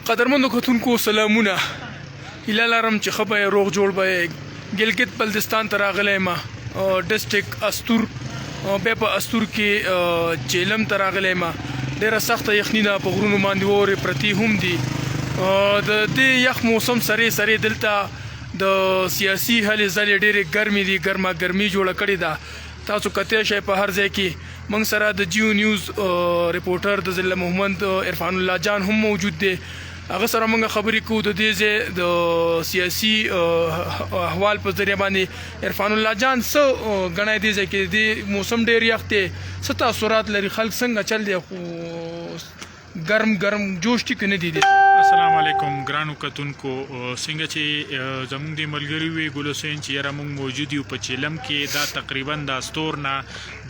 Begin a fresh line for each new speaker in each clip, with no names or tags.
قدرمنو کتونکو سلامونه هیله لرم چې ښه به روغ جوړ به گلگت بلتستان ته راغلی یم ډسټرک استور بیا په استور کې جیلم ته راغلی یم ډېره سخته یخني ده په غرونو باندې واورې پرتې هم دي د دې یخ موسم سرې دلته د سیاسي هلې ځلې ډېرې ګرمې دي ګرما ګرمي جوړه کړې ده تاسو کتی شئ په هر ځای کې موږ سره د جیو نیوز ریپورټر د ضلع مهمند عرفان الله جان هم موجود دی هغه سره موږ خبرې کوو د دې ځای د سیاسي احوال په ذریعه باندې عرفان الله جان څه ګڼی دې ځای کې د موسم ډېر یخ دی څه تاثرات لري خلک څنګه چل دی خو ګرم جوش ټي که نه دي
السلام علیکم ګرانو کتونکو څنګه چې زموږ د ملګري وي ګل حسین چې یاره موږ موجود یو په چیلم کې دا تقریبا د استور نه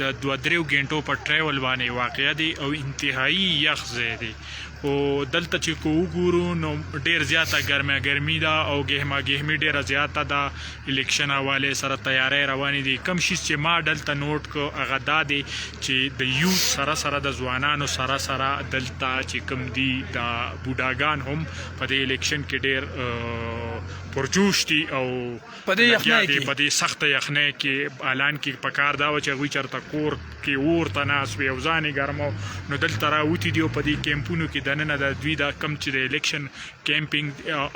د 2-3 غنټو په ټریول باندې واقع دی او انتهایی یخ ځای دی او دلته چې کو وګورو نو ډېر زیاته ګرمي ده او ګهمي ډېره زیاته ده الیکشن حواله سره تیاری روانې دي کم شي چې ما دلته نوٹ کو هغه دا دی چې د یوث سره د ځوانانو سره دلته چې کم دي د بوډاګان هم په دې الیکشن کې ډېر پرجوش دي او
په
دې سخت یخنۍ کې اعلان کې پکار دا و چې هغوی چېرته کور کې اور ته ناست وي او ځان یې ګرمو نو دلته راوتي دي او په دې کیمپونو کې دننه د دوی دا کم چې د الیکشن کیمپینګ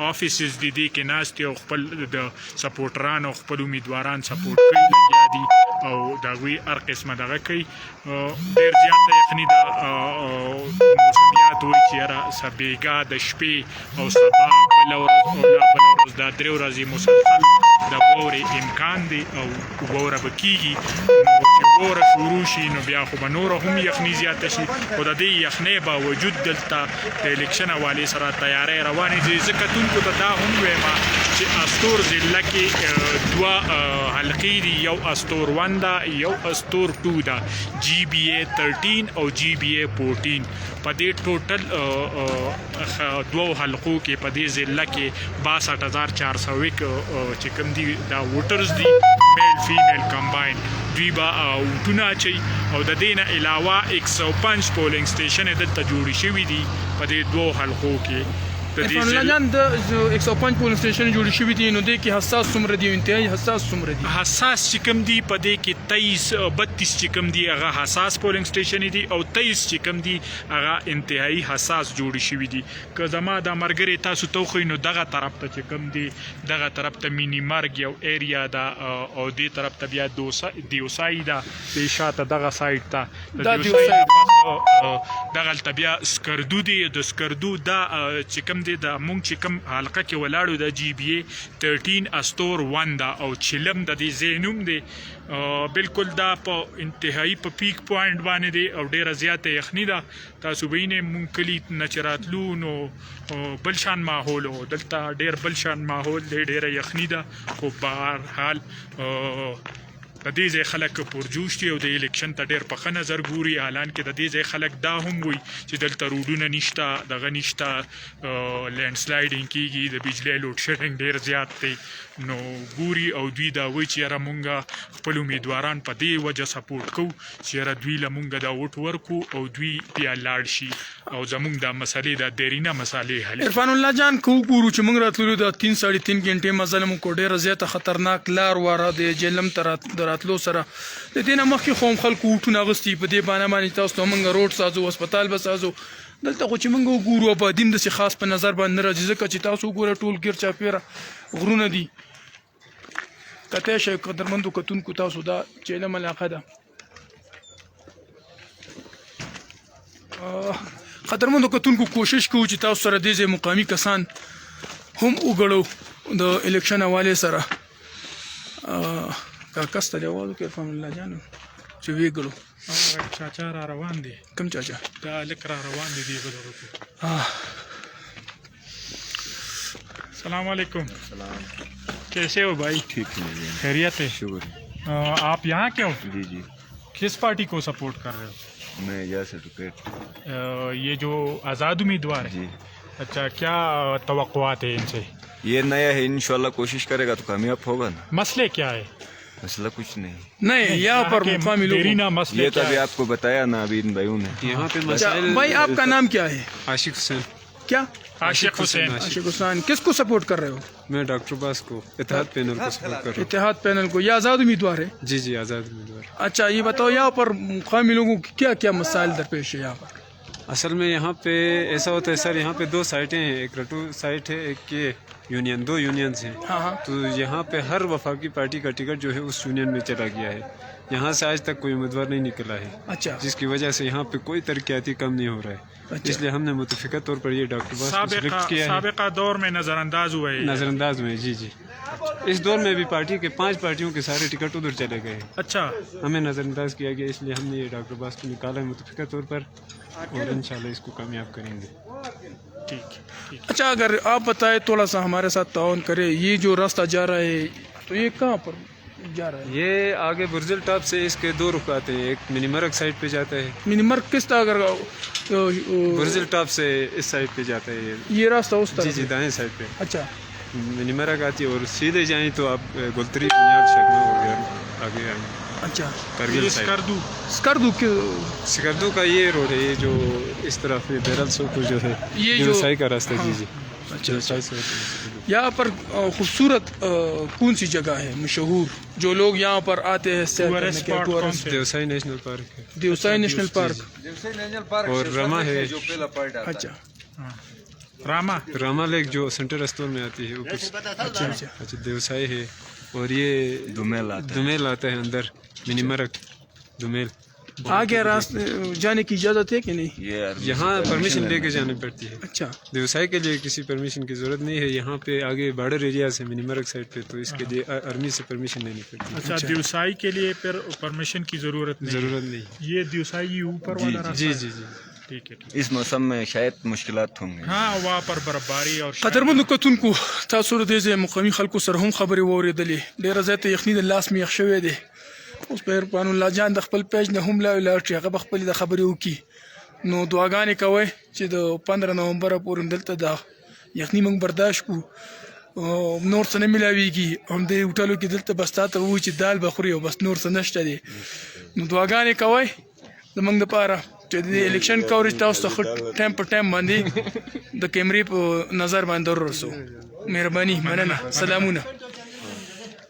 آفیسز دي دې کې ناست دي او خپل د سپورټرانو خپل امیدواران سپورټ کوي لګیا دي او د هغوی هر قسمه دغه کوي ډېر زیاته یخني ده موسمیات وایي چې یاره سبېګا د شپې او سبا بله ورځ دا 3 ورځې مسلسل د واورې امکان دی او واوره به کېږي نو چې واوره شروع شي نو بیا خو به نوره هم یخني زیاته شي خو د دې یخنۍ باوجود دلته د الیکشن حوالې سره تیاری روانې دي زه کتونکو ته دا هم وایم چې استور ضلع کې 2 حلقې دي یو استور 1 ده یو استور 2 ده GBA 13 او GBA 14 په دې ټوټل 2 حلقو کې په دې ضلع کې 62401 چې کوم دي دا ووټرز دي میل فیمیل کمباین دوی به ووټونه اچوي او د دې نه علاوه 105 پولینګ سټیشن دلته جوړې شوي دي په دې 2 حلقو کې
عرفان الله جان د 105 پولینګ سټیشن جوړې شوي دي نو دې کې حساس څومره دي انتهایی حساس څومره دي
حساس چې کوم دي په دې کې 32 چې کوم دي هغه حساس پولینګ سټیشن دي او 23 چې کوم دي هغه انتهایی حساس جوړې شوي دي که زما د ملګري تاسو ته وښیي نو دغه طرف ته چې کوم دي دغه طرف ته مینی مرګ یو ایریا ده او دې طرف ته بیا دیوسای ده د شاته دغه سایډ ته د دیوسای دغلته بیا سکردو دي د سکردو دا چې کوم د مونږ چې کوم حلقه کې ولاړو د GBA 13 استور 1 ده او چلم د دې ځای نوم دی بالکل دا په انتهایی په پیک پوینټ باندې دی او ډېره زیاته یخني ده تاسو به وینئ مونږ کلي نه چې راتلو نو بل شان ماحول و دلته ډېر بل شان ماحول دی ډېره یخني ده خو په هر حال د دې ځای خلک پرجوش دي او د الیکشن ته ډېر په ښه نظر ګوري حالان کې د دې ځای خلک دا هم وایي چې دلته روډونه نشته دغه نشته لینډ سلایډینګ کېږي د بجلۍ لوډ شیډینګ ډېر زیات دی نو ګوري او دوی دا وایي چې یاره مونږ خپل امیدواران په دې وجه سپورټ کوو چې یاره دوی له مونږ دا ووټ ورکړو او دوی بیا لاړ شي او زمونږ دا مسلې دا دیرینه مسالې حل
عرفان الله جان که وګورو چې موږ راتللو د 3-3.5 غنټې مزل مو کو ډېره زیاته خطرناک لار واره د جیلم ته د راتلو سره د دې نه مخکې خو هم خلکو ووټونه اغوستي په دې بانه باندې تاسو ته موږ روډ سازو هسپتال به سازو دلته خو چې موږ وګورو آبادي هم داسې خاص په نظر باندې نه راځي ځکه چې تاسو وګوره ټول ګیر چاپېره غرونه دي کتی شئ قدرمندو کتونکو تاسو دا چیلم علاقه ده قدرمندو کتونکو کوشش کوو چې تاسو سره دې ځای مقامي کسان هم وګړو د الیکشن حوالې سره کاکس ته دې اواز وکړي عرفان الله جان چې ویې ګړو
چاچا را روان دي
کوم چاچا
دا لک را روان دي دی السلام علیکم कैसे हो भाई
ठीक है
खैरियत है
शुक्र
आप यहाँ के हो
जी जी
किस पार्टी को सपोर्ट कर रहे हो
मैं यहाँ सर्टिफिकेट
ये जो आज़ाद उम्मीदवार है
जी
अच्छा क्या तवक्कुआत है इनसे
ये नया है इंशाल्लाह कोशिश करेगा तो कामयाब होगा ना
मसले क्या है
मसला कुछ नहीं
यहाँ पर मुकामी लोग
ये तो अभी आपको बताया ना अभी इन भाइयों ने
यहाँ पे मसले
भाई आपका नाम क्या है
आशिक हुसैन
کیا
عاشق حسین.
عاشق حسین. کس کو سپورٹ کر رہے ہو؟
میں ڈاکٹر عباس کو اتحاد پینل کو سپورٹ کر رہا
اتحاد پینل کو. یہ آزاد امیدوار ہے؟
ہوں. جی آزاد امیدوار.
اچھا یہ بتاؤ یہاں پر مقامی لوگوں کی کیا کیا مسائل درپیش ہے یہاں پر؟
اصل میں یہاں پہ ایسا ہوتا ہے سر, یہاں پہ 2 سائٹیں ہیں, ایک رٹو سائٹ ہے, ایک یہ یونین, 2 یونینز ہیں.
ہاں.
تو یہاں پہ ہر وفاقی پارٹی کا ٹکٹ جو ہے اس یونین میں چلا گیا ہے. یہاں سے آج تک کوئی امیدوار نہیں نکلا ہے.
اچھا.
جس کی وجہ سے یہاں پہ کوئی ترقیاتی کم نہیں ہو رہا ہے. اس لیے ہم نے متفقہ طور پر یہ ڈاکٹر عباس کو سلیکٹ کیا ہے.
سابقہ دور میں نظر انداز ہوا ہے.
نظر انداز میں. جی. اس دور میں بھی پارٹی کے 5 پارٹیوں کے سارے ٹکٹ ادھر چلے گئے.
اچھا.
ہمیں نظر انداز کیا گیا, اس لیے ہم نے یہ ڈاکٹر عباس کو نکالا ہے متفقہ طور پر, اور انشاءاللہ اس کو کامیاب کریں گے.
ٹھیک.
اچھا اگر آپ بتائیں تھوڑا سا ہمارے ساتھ تعاون کرے, یہ جو راستہ جا رہا ہے تو یہ کہاں پر جا رہا ہے؟
یہ آگے برزل ٹاپ سے اس کے 2 رخ آتے ہیں. ایک منی مرگ سائڈ پہ جاتا ہے.
منی مرگ کس طرح اگر
برزل ٹاپ سے اس سائڈ پہ جاتا ہے
یہ راستہ اس طرح؟
جی دائیں سائڈ پہ.
اچھا.
منی مرگ آتی ہے اور سیدھے جائیں تو آپ گلتری بنیاد شکمہ ہو گیا آگے آئیں.
اچھا.
کرگل سائڈ. سکردو کا یہ روڈ ہے, یہ جو اس طرف بیرل سوپور جو ہے
یہ
دیوسائی کا راستہ. جی.
اچھا. یہاں پر خوبصورت کون سی جگہ ہے مشہور جو لوگ یہاں پر آتے ہیں سیر کرنے کے؟
دیوسائی نیشنل پارک ہے.
دیوسائی نیشنل پارک
اور راما ہے.
اچھا.
راما لیک جو سینٹر اسٹور میں آتی ہے اوپر. اچھا. دیوسائی ہے, اور یہ دمیل آتا ہے اندر. منی مرگ دمیل.
آگے راستے جانے کی اجازت ہے کہ نہیں؟
یہاں پرمیشن لے کے جانی پڑتی ہے.
اچھا.
دیوسائی کے لیے کسی پرمیشن کی ضرورت نہیں ہے. یہاں پہ آگے بارڈر ایریاز ہے منی مرگ سائڈ پہ, تو اس کے لیے آرمی سے پرمیشن لینی پڑتی ہے.
اچھا. دیوسائی کے لیے پھر پرمیشن کی ضرورت نہیں. یہ دیوسائی اوپر والا راستہ.
جی.
ٹھیک ہے.
اس موسم میں شاید مشکلات ہوں گے.
ہاں وہاں پر برفباری اور
قدرمنو کتونکو تاسو د دې مقامي خلکو سره هم خبرې واورېدلې. ډېره زیاته یخني د لاس مې یخ شوی دی. اوس په عرفان الله جان د خپل پیج نه هم لاړ چې هغه به خپلې د خبرې وکړي. نو دعاګانې کوئ چې د 15 نومبره پورې دلته د یخني موږ برداشت کړو. نور څه نه میلاویږي, همدې هوټلو کې دلته بس تا ته ووایي چې دال به خوري او بس نور څه نشته دی. نو دعاګانې کوئ زموږ دپاره چې د الیکشن کوریج تاسو ته ښه ټایم په ټایم باندې د کیمرې په نظر باندې ورسو. مهرباني, مننه, سلامونه.